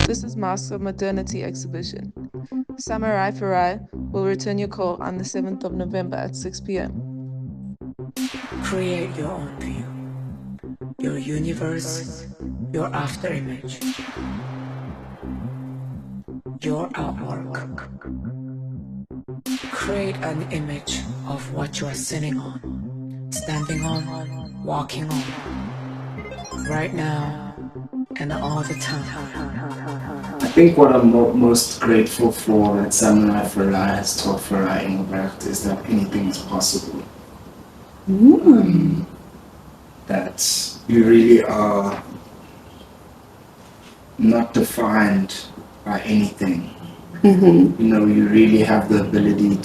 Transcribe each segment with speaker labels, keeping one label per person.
Speaker 1: This is Mask of Modernity exhibition. Samurai Farai will return your call on the 7th of November at 6 p.m.
Speaker 2: Create your own view, your universe, your afterimage, your artwork. Create an image of what you are sitting on, standing on, walking on, right now, and all the time.
Speaker 3: I think what I'm most grateful for that Samurai Farai has taught Farai in Robert is that anything is possible. That you really are not defined by anything. You know, you really have the ability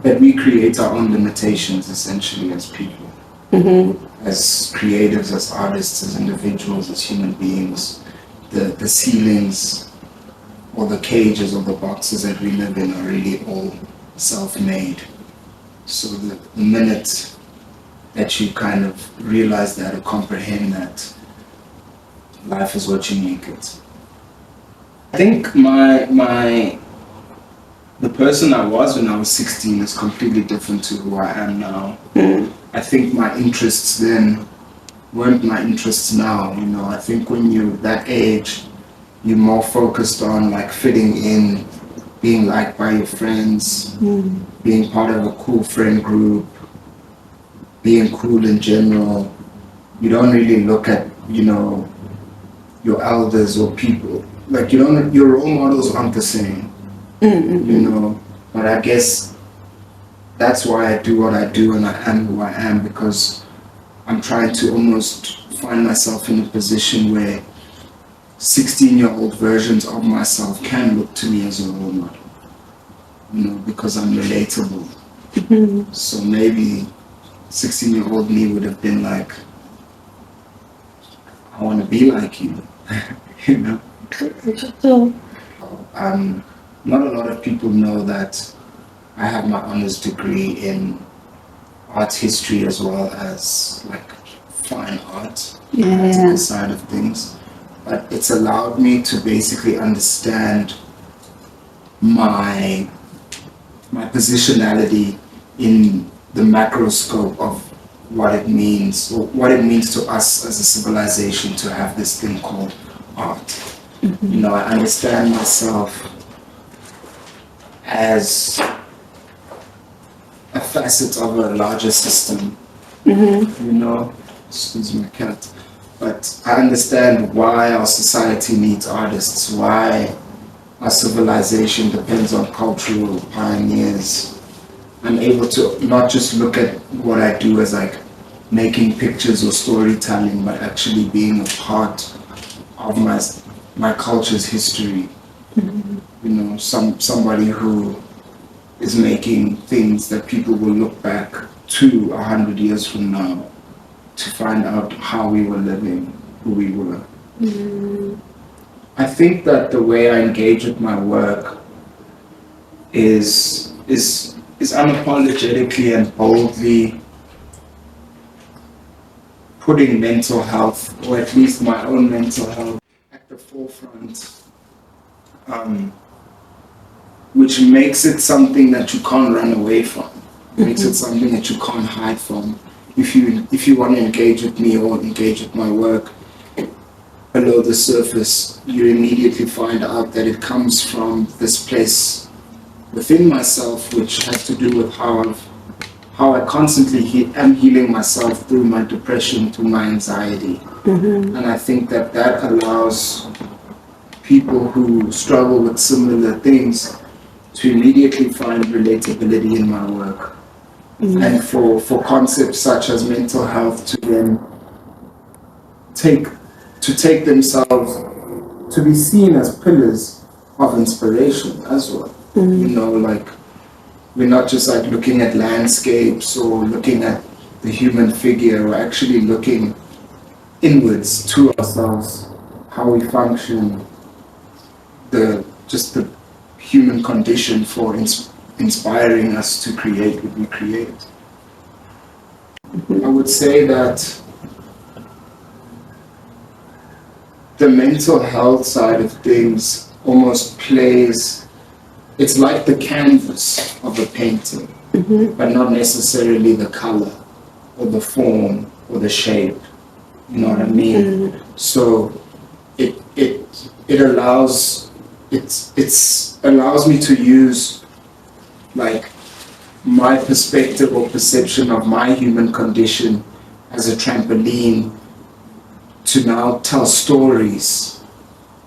Speaker 3: that we create our own limitations essentially as people. As creatives, as artists, as individuals, as human beings. The ceilings or the cages or the boxes that we live in are really all self-made. So the minute that you kind of realize that or comprehend that, life is what you make it. I think the person I was when I was 16 is completely different to who I am now. I think my interests then weren't my interests now, you know. I think when you're that age, you're more focused on like fitting in, being liked by your friends, being part of a cool friend group, being cool in general. You don't really look at, you know, your elders or people. Like your role models aren't the same, you know. But I guess that's why I do what I do and I am who I am, because I'm trying to almost find myself in a position where 16-year-old versions of myself can look to me as a role model, you know, because I'm relatable. So maybe 16-year-old me would have been like, I want to be like you, you know. Not a lot of people know that I have my honors degree in art history as well as like fine art, practical side of things. But it's allowed me to basically understand my positionality in the macro scope of what it means, or what it means to us as a civilization to have this thing called art. You know, I understand myself as a facet of a larger system. You know, excuse my cat. But I understand why our society needs artists, why our civilization depends on cultural pioneers. I'm able to not just look at what I do as like making pictures or storytelling, but actually being a part of my culture's history. You know, somebody who is making things that people will look back to 100 years from now to find out how we were living, who we were. I think that the way I engage with my work is unapologetically and boldly putting mental health, or at least my own mental health, at the forefront, which makes it something that you can't run away from. Makes it something that you can't hide from. If you want to engage with me or engage with my work, below the surface, you immediately find out that it comes from this place within myself, which has to do with how I constantly am healing myself through my depression, through my anxiety. And I think that allows people who struggle with similar things to immediately find relatability in my work. And for concepts such as mental health to then take themselves to be seen as pillars of inspiration as well. You know, like we're not just like looking at landscapes or looking at the human figure, we're actually looking inwards to ourselves, how we function, the human condition for inspiring us to create what we create. I would say that the mental health side of things almost plays, it's like the canvas of a painting, but not necessarily the color or the form or the shape. You know what I mean? So it allows allows me to use like my perspective or perception of my human condition as a trampoline to now tell stories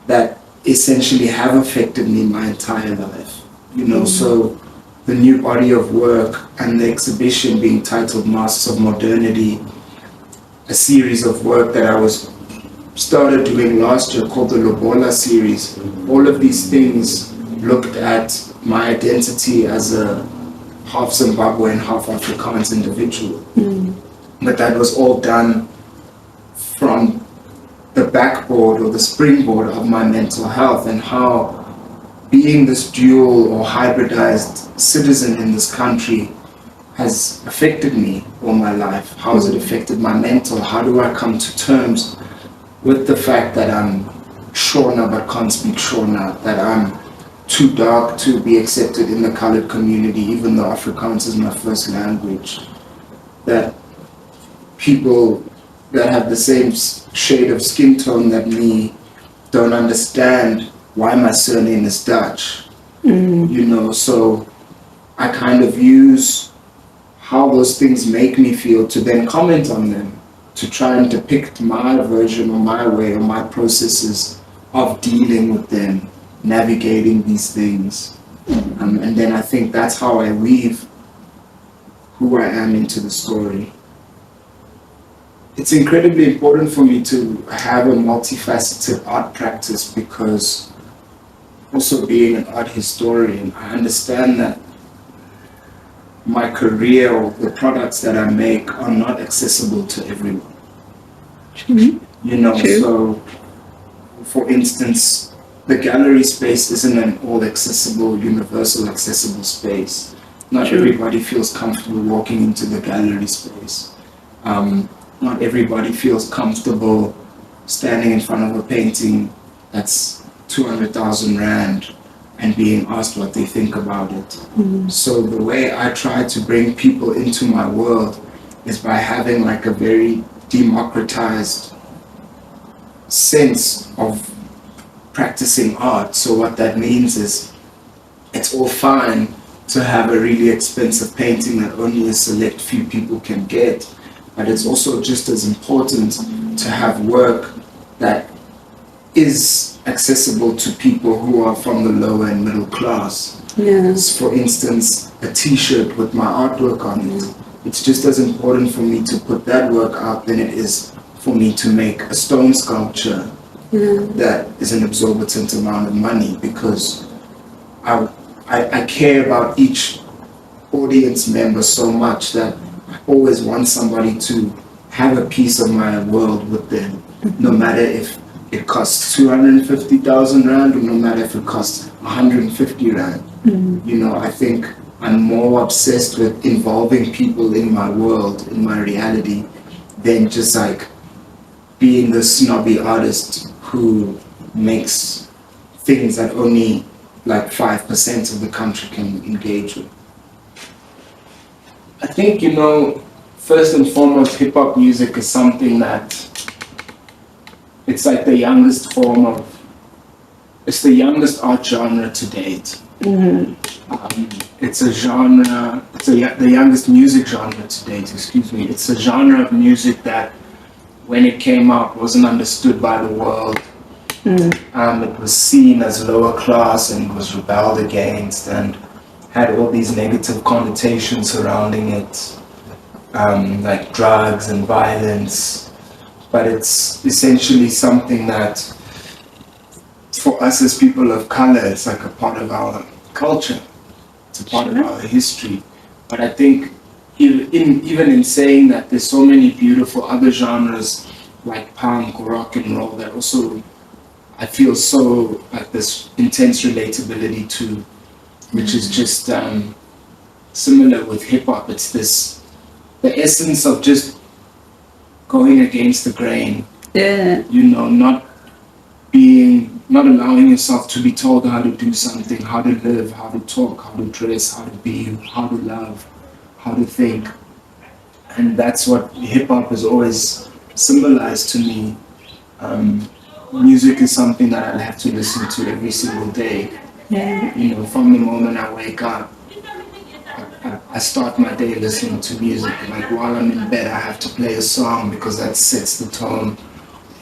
Speaker 3: that essentially have affected me my entire life. You know, so the new body of work and the exhibition being titled Masks of Modernity, a series of work that I started doing last year called the Lobola series. All of these things looked at my identity as a half Zimbabwean, half Afrikaans individual. But that was all done from the backboard or the springboard of my mental health, and how being this dual or hybridized citizen in this country has affected me all my life. How has it affected my mental? How do I come to terms with the fact that I'm Shona but can't speak Shona, that I'm too dark to be accepted in the colored community even though Afrikaans is my first language, that people that have the same shade of skin tone that me don't understand why my surname is Dutch. You know, so I kind of use how those things make me feel to then comment on them, to try and depict my version or my way or my processes of dealing with them, navigating these things. And then I think that's how I weave who I am into the story. It's incredibly important for me to have a multifaceted art practice, because also being an art historian, I understand that my career or the products that I make are not accessible to everyone. You know, so for instance, the gallery space isn't an all accessible, universal accessible space. Not everybody feels comfortable walking into the gallery space. Not everybody feels comfortable standing in front of a painting that's 200,000 Rand and being asked what they think about it. So the way I try to bring people into my world is by having like a very democratized sense of practicing art. So what that means is it's all fine to have a really expensive painting that only a select few people can get, but it's also just as important to have work that is accessible to people who are from the lower and middle class. Yes. For instance, a t-shirt with my artwork on it. It's just as important for me to put that work out than it is for me to make a stone sculpture that is an exorbitant amount of money, because I care about each audience member so much that I always want somebody to have a piece of my world with them, no matter if it costs 250,000 Rand or no matter if it costs 150 Rand. You know, I think I'm more obsessed with involving people in my world, in my reality, than just like being the snobby artist who makes things that only like 5% of the country can engage with. I think, you know, first and foremost, hip-hop music is something that it's like the youngest form of, it's the youngest art genre to date. It's a genre, the youngest music genre to date, excuse me. It's a genre of music that when it came out wasn't understood by the world. It was seen as lower class and was rebelled against and had all these negative connotations surrounding it, like drugs and violence. But it's essentially something that, for us as people of color, it's like a part of our culture. It's a part of our history. But I think even in saying that, there's so many beautiful other genres like punk, rock and roll that also I feel so like this intense relatability to, which is just similar with hip hop. It's this, the essence of just going against the grain. You know, not being not allowing yourself to be told how to do something, how to live, how to talk, how to dress, how to be, how to love, how to think. And that's what hip hop has always symbolized to me. Music is something that I have to listen to every single day.
Speaker 4: Yeah.
Speaker 3: You know, from the moment I wake up, I start my day listening to music. Like while I'm in bed, I have to play a song because that sets the tone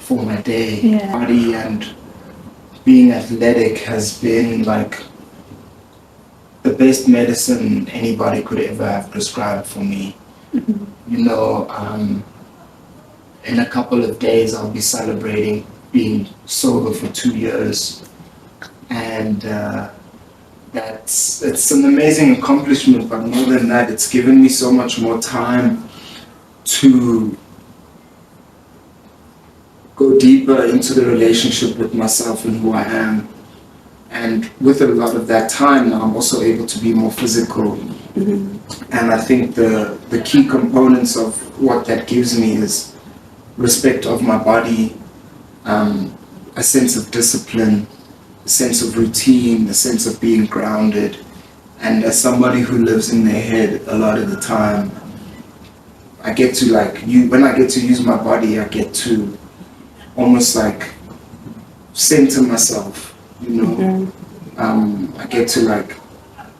Speaker 3: for my day.
Speaker 4: Yeah.
Speaker 3: Body and being athletic has been like the best medicine anybody could ever have prescribed for me. You know, in a couple of days I'll be celebrating being sober for 2 years, and it's an amazing accomplishment. But more than that, it's given me so much more time to go deeper into the relationship with myself and who I am. And with a lot of that time now, I'm also able to be more physical. And I think the key components of what that gives me is respect of my body, a sense of discipline, a sense of routine, a sense of being grounded. And as somebody who lives in their head a lot of the time, I get to when I get to use my body, I get to almost like center myself, you know. I get to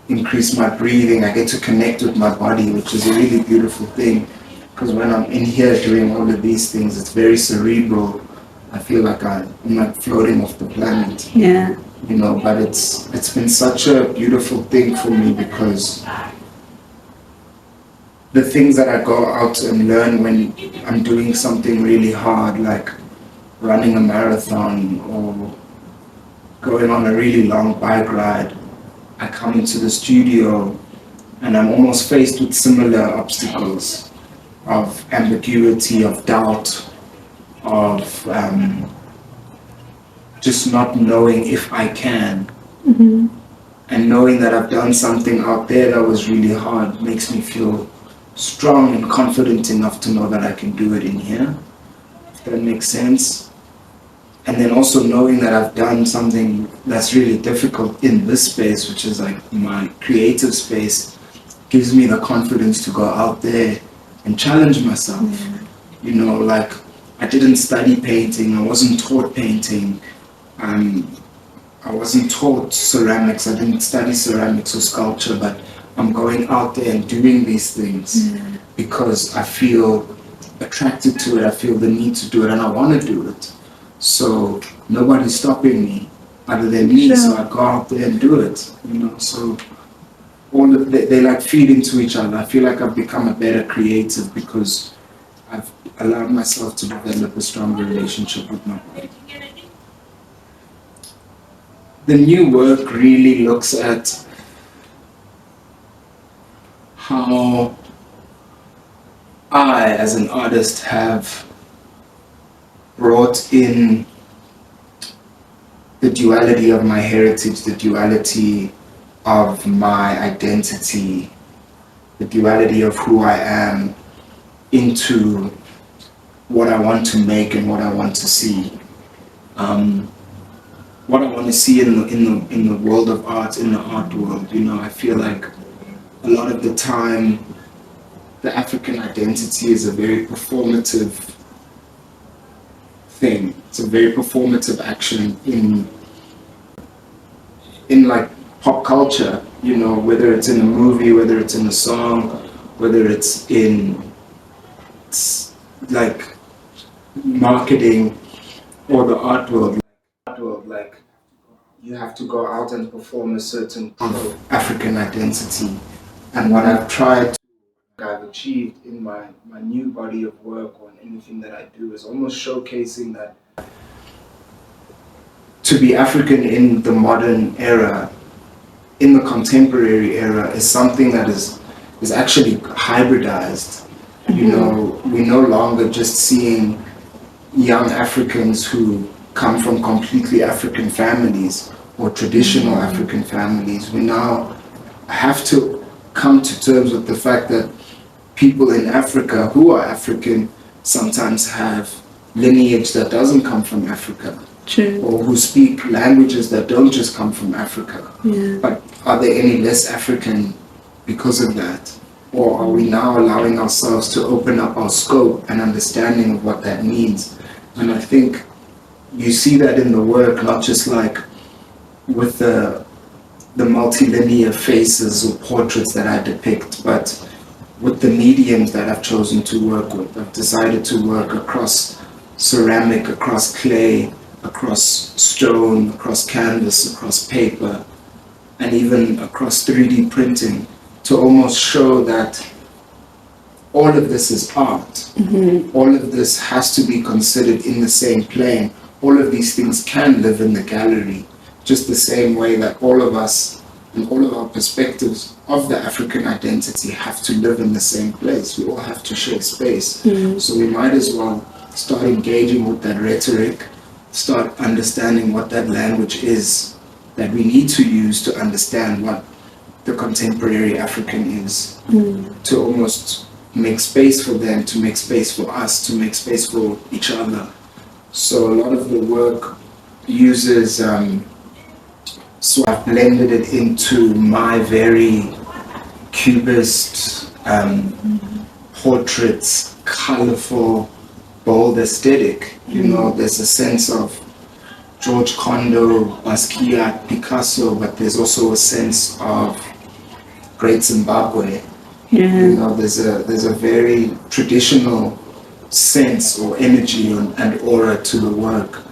Speaker 3: increase my breathing. I get to connect with my body, which is a really beautiful thing. Because when I'm in here doing all of these things, it's very cerebral. I feel like I'm like floating off the planet.
Speaker 4: Yeah.
Speaker 3: You know, but it's been such a beautiful thing for me because the things that I go out and learn when I'm doing something really hard, like running a marathon or going on a really long bike ride, I come into the studio and I'm almost faced with similar obstacles of ambiguity, of doubt, of just not knowing if I can. And knowing that I've done something out there that was really hard makes me feel strong and confident enough to know that I can do it in here, if that makes sense. And then also knowing that I've done something that's really difficult in this space, which is like my creative space, gives me the confidence to go out there and challenge myself. You know, like I didn't study painting, I wasn't taught painting, I wasn't taught ceramics, I didn't study ceramics or sculpture, but I'm going out there and doing these things because I feel attracted to it, I feel the need to do it, and I want to do it. So nobody's stopping me other than me, so I go out there and do it, you know. So all of they like feed into each other. I feel like I've become a better creative because I've allowed myself to develop a stronger relationship with my body. The new work really looks at how I, as an artist, have brought in the duality of my heritage, the duality of my identity, the duality of who I am into what I want to make and what I want to see. What I want to see in the world of art, in the art world, you know, I feel like a lot of the time the African identity is a very performative thing. It's a very performative action in like pop culture, you know, whether it's in a movie, whether it's in a song, whether it's in like marketing or the art world. Like you have to go out and perform a certain African identity. And what I've tried to, I've achieved in my new body of work or in anything that I do is almost showcasing that to be African in the modern era, in the contemporary era, is something that is actually hybridized. You know, we're no longer just seeing young Africans who come from completely African families or traditional African families. We now have to come to terms with the fact that people in Africa who are African sometimes have lineage that doesn't come from Africa.
Speaker 4: True.
Speaker 3: or who speak languages that don't just come from Africa.
Speaker 4: Yeah.
Speaker 3: But are they any less African because of that? Or are we now allowing ourselves to open up our scope and understanding of what that means? And I think you see that in the work, not just like with the multilinear faces or portraits that I depict, but with the mediums that I've chosen to work with. I've decided to work across ceramic, across clay, across stone, across canvas, across paper, and even across 3D printing, to almost show that all of this is art. All of this has to be considered in the same plane. All of these things can live in the gallery, just the same way that all of us and all of our perspectives of the African identity have to live in the same place. We all have to share space. So we might as well start engaging with that rhetoric, start understanding what that language is that we need to use to understand what the contemporary African is, to almost make space for them, to make space for us, to make space for each other. So a lot of the work uses, so I've blended it into my very cubist, portraits, colorful, bold aesthetic. You know, there's a sense of George Condo, Basquiat, Picasso, but there's also a sense of Great Zimbabwe. You know, there's a very traditional sense or energy and aura to the work.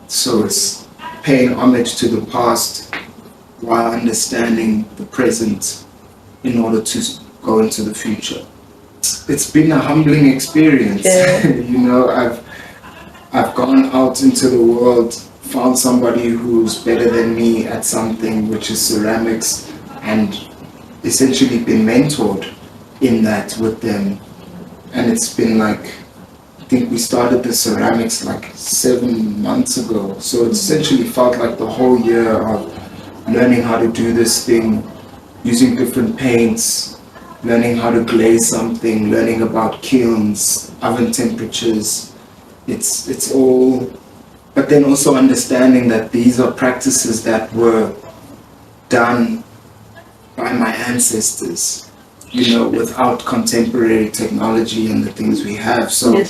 Speaker 3: So it's paying homage to the past while understanding the present in order to go into the future. It's been a humbling experience. You know, I've gone out into the world, found somebody who's better than me at something, which is ceramics, and essentially been mentored in that with them. And it's been like, I think we started the ceramics like 7 months ago. So it essentially felt like the whole year of learning how to do this thing, using different paints, learning how to glaze something, learning about kilns, oven temperatures. It's all, but then also understanding that these are practices that were done by my ancestors, you know, without contemporary technology and the things we have. So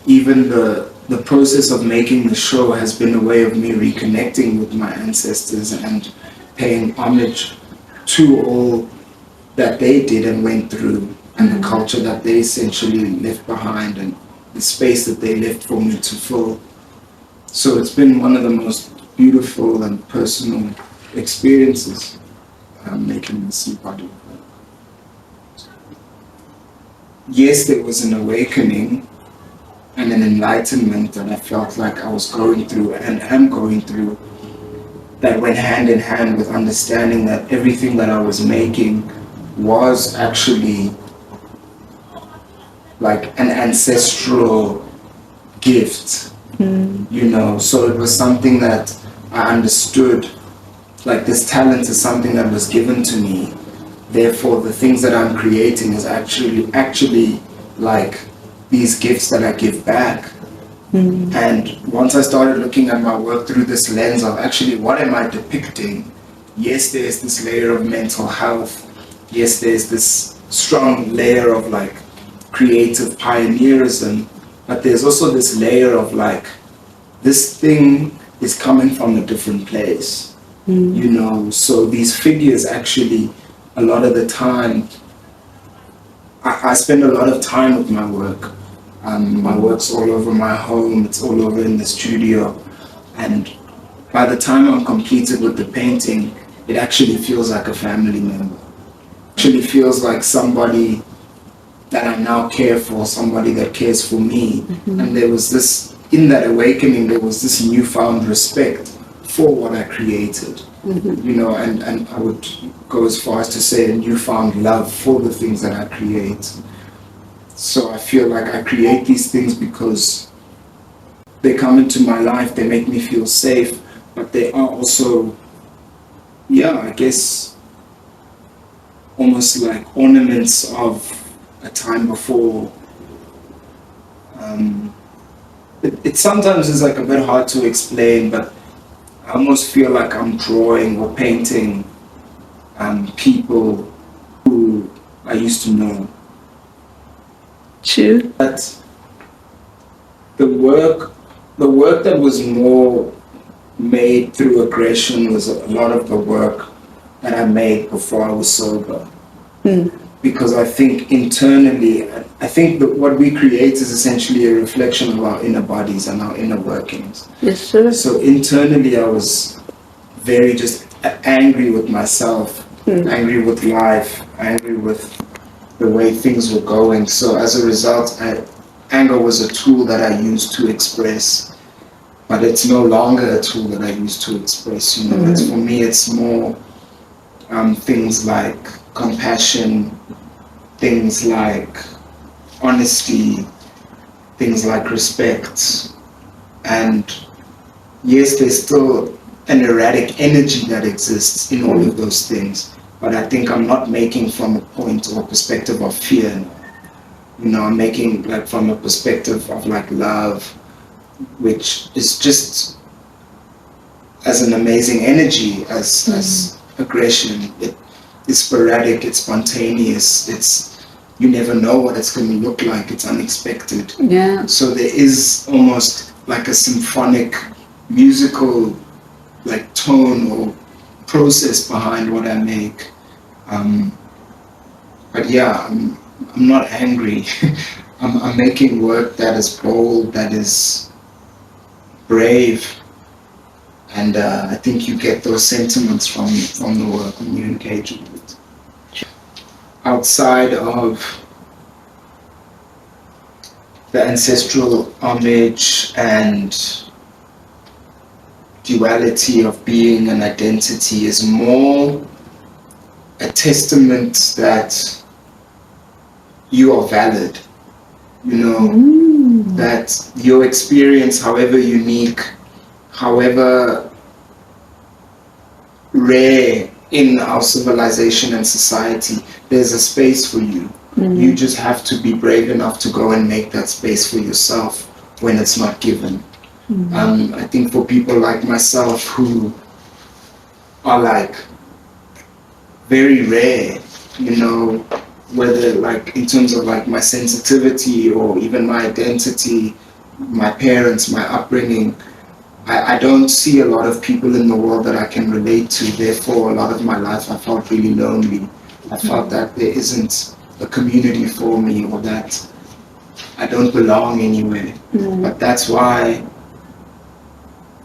Speaker 3: even the process of making the show has been a way of me reconnecting with my ancestors and paying homage to all that they did and went through, and the culture that they essentially left behind, and the space that they left for me to fill. So it's been one of the most beautiful and personal experiences making this new body. Yes, there was an awakening and an enlightenment that I felt like I was going through and am going through, that went hand in hand with understanding that everything that I was making was actually like an ancestral gift, you know. So it was something that I understood, like this talent is something that was given to me. Therefore, the things that I'm creating is actually like these gifts that I give back. And once I started looking at my work through this lens of actually what am I depicting? Yes, there's this layer of mental health. Yes, there's this strong layer of like creative pioneerism, but there's also this layer of like, this thing is coming from a different place, you know. So these figures actually, a lot of the time, I spend a lot of time with my work. My work's all over my home, it's all over in the studio, and by the time I'm completed with the painting, it actually feels like a family member. It actually feels like somebody that I now care for, somebody that cares for me. And there was this, in that awakening, there was this newfound respect for what I created, you know, and I would go as far as to say a newfound love for the things that I create. So I feel like I create these things because they come into my life, they make me feel safe, but they are also, yeah, I guess, almost like ornaments of a time before it sometimes is like a bit hard to explain, but I almost feel like I'm drawing or painting people who I used to know.
Speaker 2: True.
Speaker 3: But the work that was more made through aggression was a lot of the work that I made before I was sober. Because I think internally, I think that what we create is essentially a reflection of our inner bodies and our inner workings.
Speaker 2: Yes, sir.
Speaker 3: So internally, I was very just angry with myself, angry with life, angry with the way things were going. So as a result, anger was a tool that I used to express, but it's no longer a tool that I use to express. You know, it's, for me, it's more things like compassion, things like honesty, things like respect, and yes, there's still an erratic energy that exists in all of those things, but I think I'm not making from a point or perspective of fear. You know, I'm making like from a perspective of like love, which is just as an amazing energy as aggression. It is sporadic, it's spontaneous, you never know what it's going to look like, it's unexpected.
Speaker 2: Yeah.
Speaker 3: So there is almost like a symphonic musical like tone or process behind what I make. But yeah, I'm not angry. I'm making work that is bold, that is brave, and I think you get those sentiments from the work when you engage with it. Outside of the ancestral homage and duality of being and identity is more a testament that you are valid, you know, that your experience, however unique, however rare in our civilization and society, there's a space for you. You just have to be brave enough to go and make that space for yourself when it's not given. I think for people like myself who are like very rare, you know, whether like in terms of like my sensitivity or even my identity, my parents, my upbringing, I don't see a lot of people in the world that I can relate to. Therefore, a lot of my life I felt really lonely. I felt that there isn't a community for me, or that I don't belong anywhere. But that's why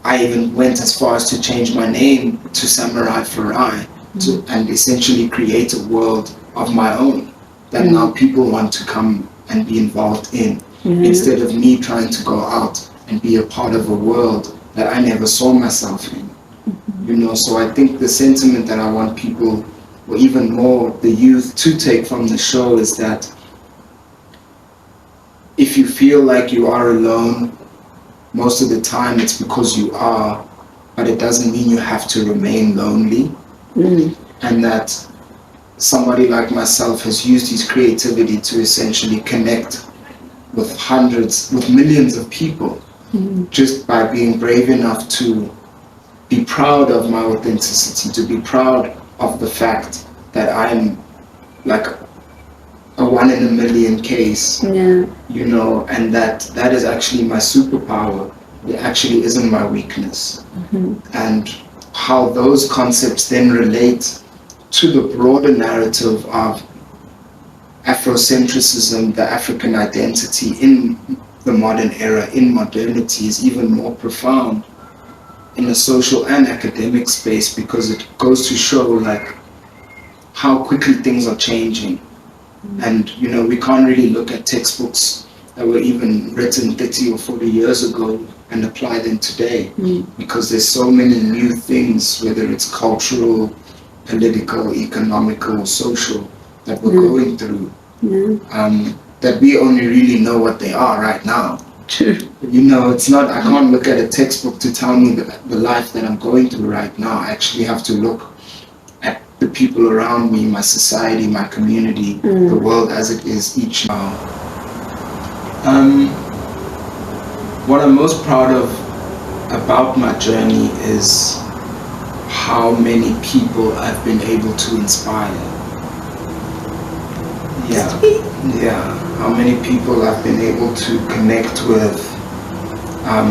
Speaker 3: I even went as far as to change my name to Samurai Farai, and essentially create a world of my own that now people want to come and be involved in, instead of me trying to go out and be a part of a world that I never saw myself in. You know, so I think the sentiment that I want people, or even more the youth, to take from the show is that if you feel like you are alone, most of the time it's because you are, but it doesn't mean you have to remain lonely. And that somebody like myself has used his creativity to essentially connect with hundreds, with millions of people, just by being brave enough to be proud of my authenticity, to be proud of the fact that I'm like a 1 in a million case, you know, and that is actually my superpower. It actually isn't my weakness. And how those concepts then relate to the broader narrative of Afrocentrism, the African identity in the modern era, in modernity, is even more profound in a social and academic space, because it goes to show like how quickly things are changing. And you know, we can't really look at textbooks that were even written 30 or 40 years ago and apply them today, because there's so many new things, whether it's cultural, political, economical, social, that we're going through, that we only really know what they are right now. You know, it's not, I can't look at a textbook to tell me the life that I'm going through right now. I actually have to look at the people around me, my society, my community, the world as it is each now. what I'm most proud of about my journey is how many people I've been able to inspire. Yeah, how many people I've been able to connect with,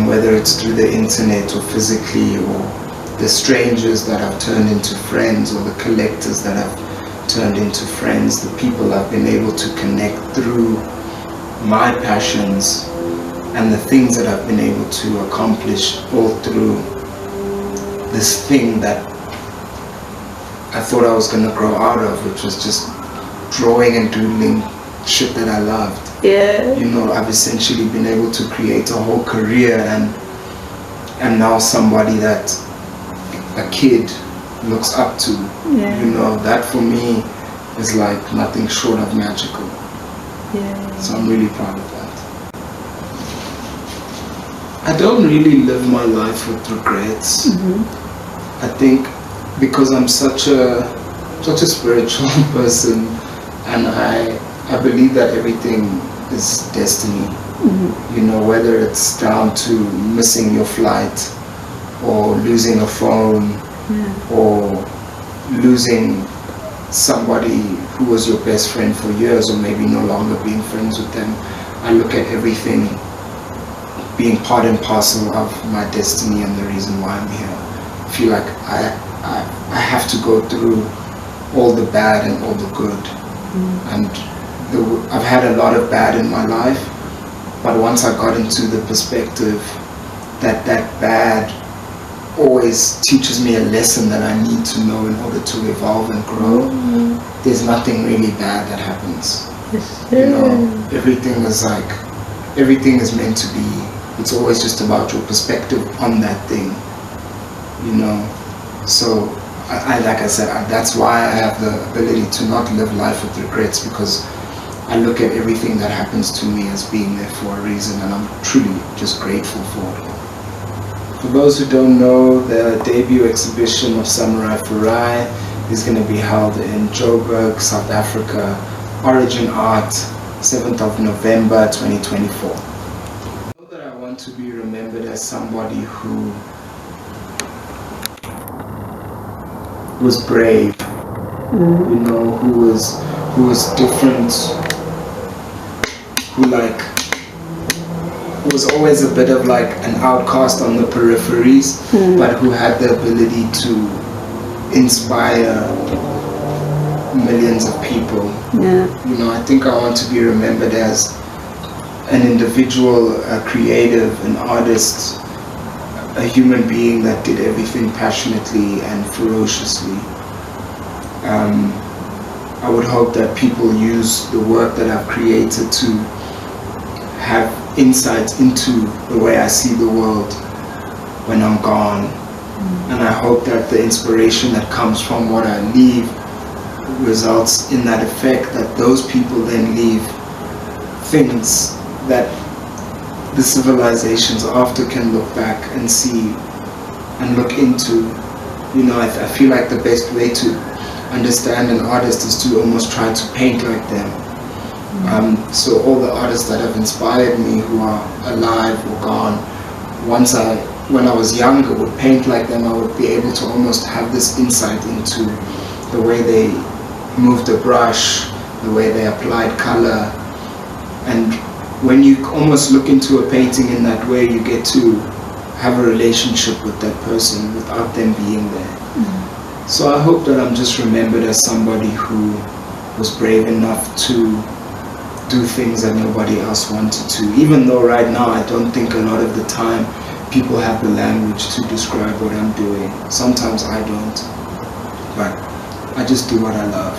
Speaker 3: whether it's through the internet or physically, or the strangers that I've turned into friends, or the collectors that I've turned into friends, the people I've been able to connect through my passions, and the things that I've been able to accomplish all through this thing that I thought I was going to grow out of, which was just drawing and doodling shit that I loved.
Speaker 4: Yeah.
Speaker 3: You know, I've essentially been able to create a whole career, and now somebody that a kid looks up to.
Speaker 4: Yeah.
Speaker 3: You know, that for me is like nothing short of magical.
Speaker 4: Yeah.
Speaker 3: So I'm really proud of that. I don't really live my life with regrets. I think because I'm such a spiritual person, and I believe that everything is destiny. You know, whether it's down to missing your flight, or losing a phone, or losing somebody who was your best friend for years, or maybe no longer being friends with them. I look at everything being part and parcel of my destiny and the reason why I'm here. I feel like I have to go through all the bad and all the good. And I've had a lot of bad in my life, but once I got into the perspective that bad always teaches me a lesson that I need to know in order to evolve and grow, there's nothing really bad that happens. You know, everything is meant to be. It's always just about your perspective on that thing, you know. So like I said, that's why I have the ability to not live life with regrets, because I look at everything that happens to me as being there for a reason, and I'm truly just grateful for it. For those who don't know, the debut exhibition of Samurai Farai is going to be held in Joburg, South Africa, Origin Art, 7th of November 2024. I know that I want to be remembered as somebody who was brave, you know, who was different, who was always a bit of like an outcast on the peripheries, but who had the ability to inspire millions of people. You know, I think I want to be remembered as an individual, a creative, an artist, a human being that did everything passionately and ferociously. I would hope that people use the work that I've created to have insights into the way I see the world when I'm gone. And I hope that the inspiration that comes from what I leave results in that effect, that those people then leave things that the civilizations after can look back and see and look into. You know, I feel like the best way to understand an artist is to almost try to paint like them. So all the artists that have inspired me, who are alive or gone, when I was younger would paint like them, I would be able to almost have this insight into the way they moved the brush, the way they applied color. And when you almost look into a painting in that way, you get to have a relationship with that person without them being there. So I hope that I'm just remembered as somebody who was brave enough to do things that nobody else wanted to. Even though right now I don't think a lot of the time people have the language to describe what I'm doing. Sometimes I don't, but I just do what I love.